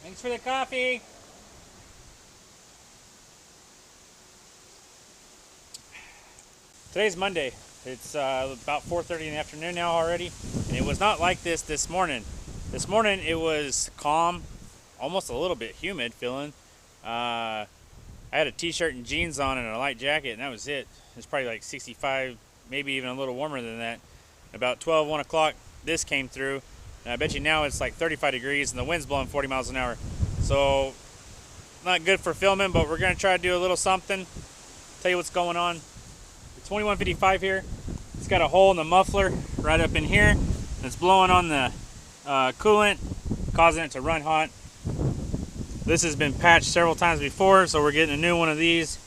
Thanks for the coffee. Today's Monday. It's about 4:30 in the afternoon now already, and it was not like this morning. This morning it was calm, almost a little bit humid feeling. I had a t-shirt and jeans on and a light jacket, and that was it. It's probably like 65, maybe even a little warmer than that. About 12, 1 o'clock, this came through, and I bet you now it's like 35 degrees, and the wind's blowing 40 miles an hour. So, not good for filming, but we're gonna try to do a little something. Tell you what's going on. The 2155 here, it's got a hole in the muffler right up in here. It's blowing on the coolant, causing it to run hot. This has been patched several times before, so we're getting a new one of these.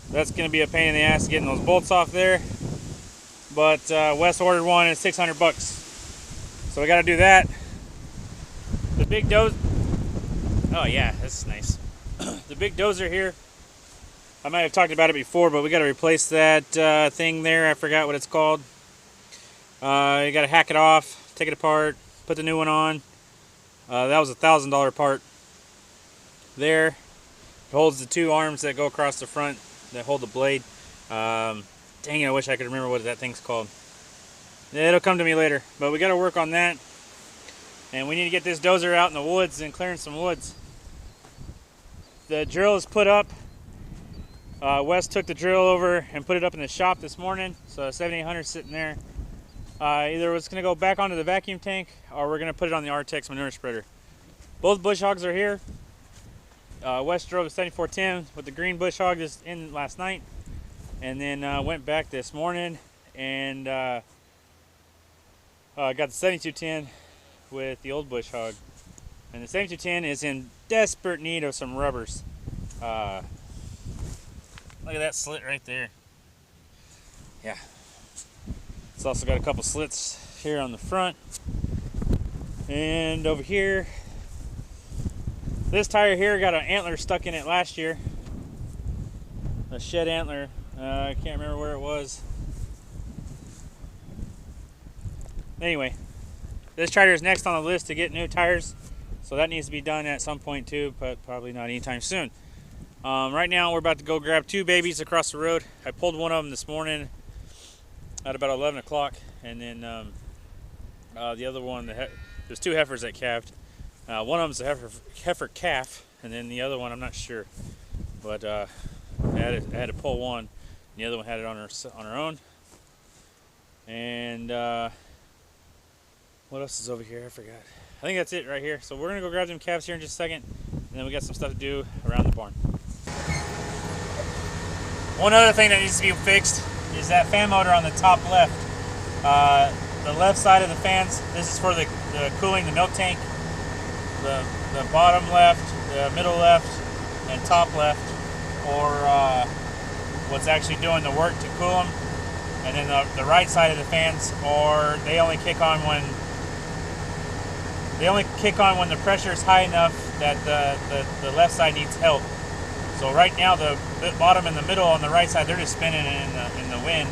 That's going to be a pain in the ass getting those bolts off there. But Wes ordered one, it's 600 bucks. So we got to do that. The big dozer. Oh yeah, that's nice. The big dozer here. I might have talked about it before, but we got to replace that thing there. I forgot what it's called. You got to hack it off, take it apart, put the new one on. That was a $1,000 part. There, it holds the two arms that go across the front that hold the blade. Dang it, I wish I could remember what that thing's called. It'll come to me later, but we got to work on that, and we need to get this dozer out in the woods and clearing some woods. The drill is put up. Wes took the drill over and put it up in the shop this morning, so 7800 sitting there. Either it's going to go back onto the vacuum tank, or we're going to put it on the Artex manure spreader. Both bush hogs are here. Wes drove a 7410 with the green bush hog just in last night, and then went back this morning and got the 7210 with the old bush hog. And the 7210 is in desperate need of some rubbers. Look at that slit right there. Yeah. It's also got a couple slits here on the front. And over here, this tire here got an antler stuck in it last year. A shed antler. I can't remember where it was. Anyway, this tractor is next on the list to get new tires. So that needs to be done at some point too, but probably not anytime soon. Right now we're about to go grab two babies across the road. I pulled one of them this morning at about 11 o'clock. And then the other one, there's two heifers that calved. One of them's a heifer calf, and then the other one I'm not sure, but I had to pull one. And the other one had it on her own. And what else is over here? I forgot. I think that's it right here. So we're gonna go grab them calves here in just a second, and then we got some stuff to do around the barn. One other thing that needs to be fixed is that fan motor on the top left. The left side of the fans. This is for the cooling the milk tank. The bottom left, the middle left, and top left, or what's actually doing the work to cool them. And then the right side of the fans, or they only kick on when the pressure is high enough that the left side needs help. So right now the bottom and the middle on the right side, they're just spinning in the wind,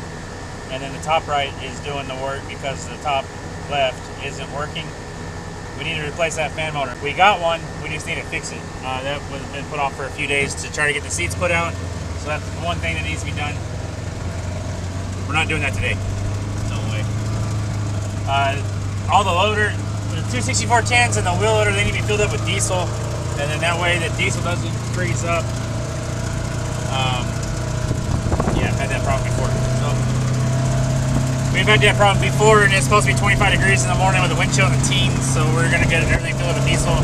and then the top right is doing the work because the top left isn't working. We need to replace that fan motor. We got one, we just need to fix it. That was been put off for a few days to try to get the seats put out. So that's one thing that needs to be done. We're not doing that today. No way. All the loader, the 26410s and the wheel loader, they need to be filled up with diesel. And then that way the diesel doesn't freeze up. Yeah, I've had that problem before. So we've had that problem before, and it's supposed to be 25 degrees in the morning with the wind chill in the teens, so we're going to get everything filled up with diesel.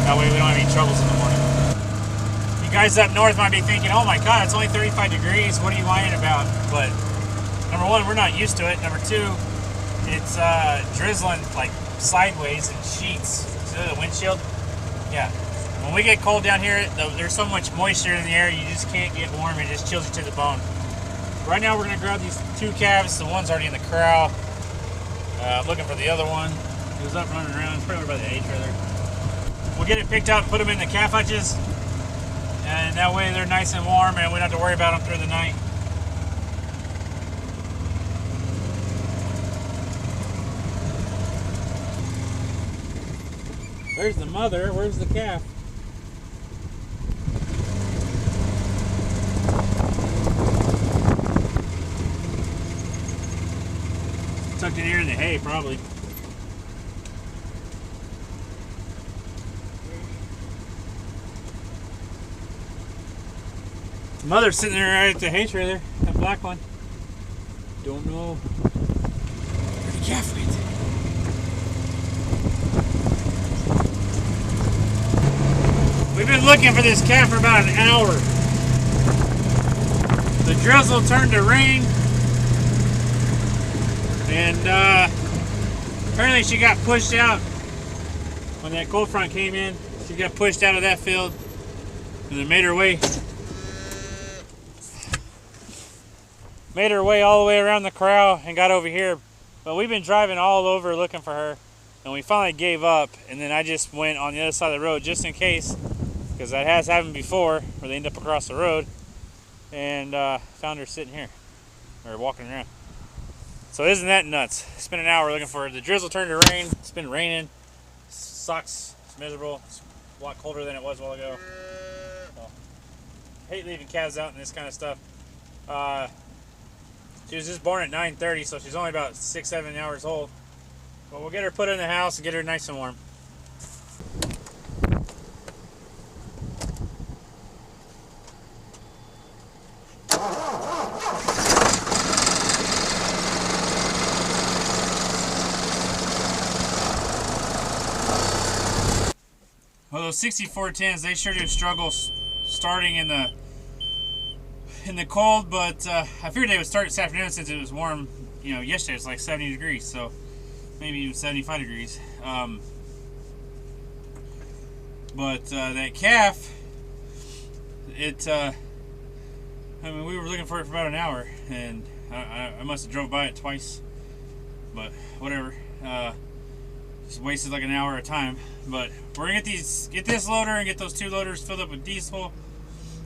That way we don't have any troubles in the morning. You guys up north might be thinking, oh my god, it's only 35 degrees, what are you whining about? But number one, we're not used to it. Number two, it's drizzling like sideways in sheets. See the windshield? Yeah. When we get cold down here, there's so much moisture in the air, you just can't get warm. It just chills you to the bone. Right now we're going to grab these two calves. The one's already in the corral. I'm looking for the other one. He was up running around. It's probably over by the hay trailer. We'll get it picked up, put them in the calf hutches, and that way they're nice and warm and we don't have to worry about them through the night. There's the mother. Where's the calf? In here in the hay, probably. Mother's sitting there right at the hay trailer, that black one. Don't know. Where'd the calf went? We've been looking for this calf for about an hour. The drizzle turned to rain, and apparently she got pushed out when that cold front came in. She got pushed out of that field and then made her way all the way around the corral and got over here. But we've been driving all over looking for her, and we finally gave up, and then I just went on the other side of the road just in case, because that has happened before where they end up across the road, and found her sitting here or walking around. So isn't that nuts? Spent an hour looking for her. The drizzle turned to rain. It's been raining. Sucks. It's miserable. It's a lot colder than it was a while ago. So, I hate leaving calves out and this kind of stuff. She was just born at 9:30, so she's only about 6-7 hours old. But we'll get her put in the house and get her nice and warm. Well, those 6410s, they sure did struggle starting in the cold, but I figured they would start this afternoon since it was warm. You know, yesterday it was like 70 degrees, so maybe even 75 degrees. But that calf, I mean, we were looking for it for about an hour, and I must have drove by it twice, but whatever. Just wasted like an hour of time. But we're gonna get this loader and get those 2 loaders filled up with diesel.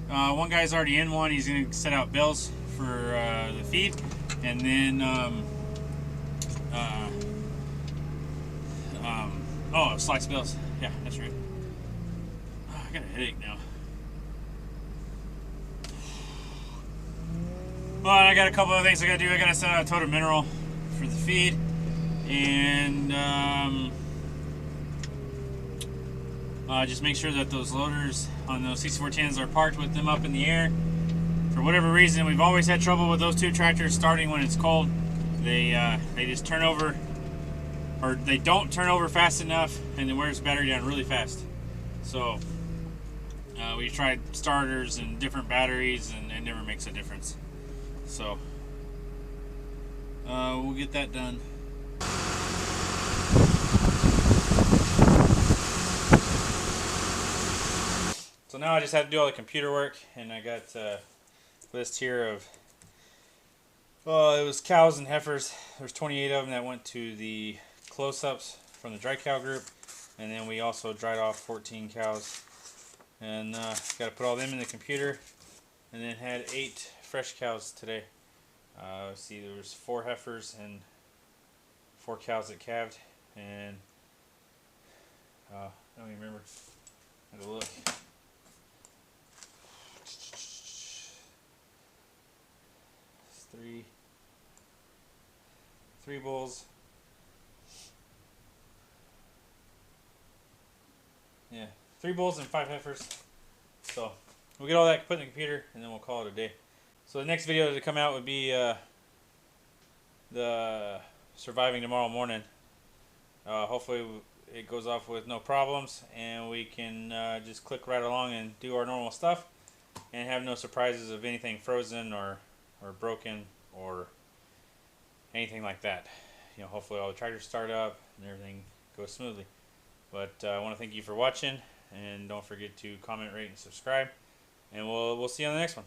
One guy's already in one. He's gonna set out bales for the feed, and then oh, slice bales. Yeah, that's right. Oh, I got a headache now. But I got a couple of things I gotta do. I gotta set out a total mineral for the feed, and just make sure that those loaders on those 6410s are parked with them up in the air. For whatever reason, we've always had trouble with those 2 tractors starting when it's cold. They just turn over, or they don't turn over fast enough, and it wears the battery down really fast. So we tried starters and different batteries, and it never makes a difference. So we'll get that done. So now I just have to do all the computer work, and I got a list here of, well, it was cows and heifers. There's 28 of them that went to the close-ups from the dry cow group, and then we also dried off 14 cows, and got to put all them in the computer, and then had 8 fresh cows today. Let's see, there was 4 heifers and 4 cows that calved, and I don't even remember. I had to look. Three bulls. Yeah, 3 bulls and 5 heifers. So we'll get all that put in the computer, and then we'll call it a day. So the next video to come out would be the surviving tomorrow morning. Hopefully it goes off with no problems, and we can just click right along and do our normal stuff, and have no surprises of anything frozen or broken or anything like that. You know, hopefully all the tractors start up and everything goes smoothly. But I want to thank you for watching, and don't forget to comment, rate, and subscribe, and we'll see you on the next one.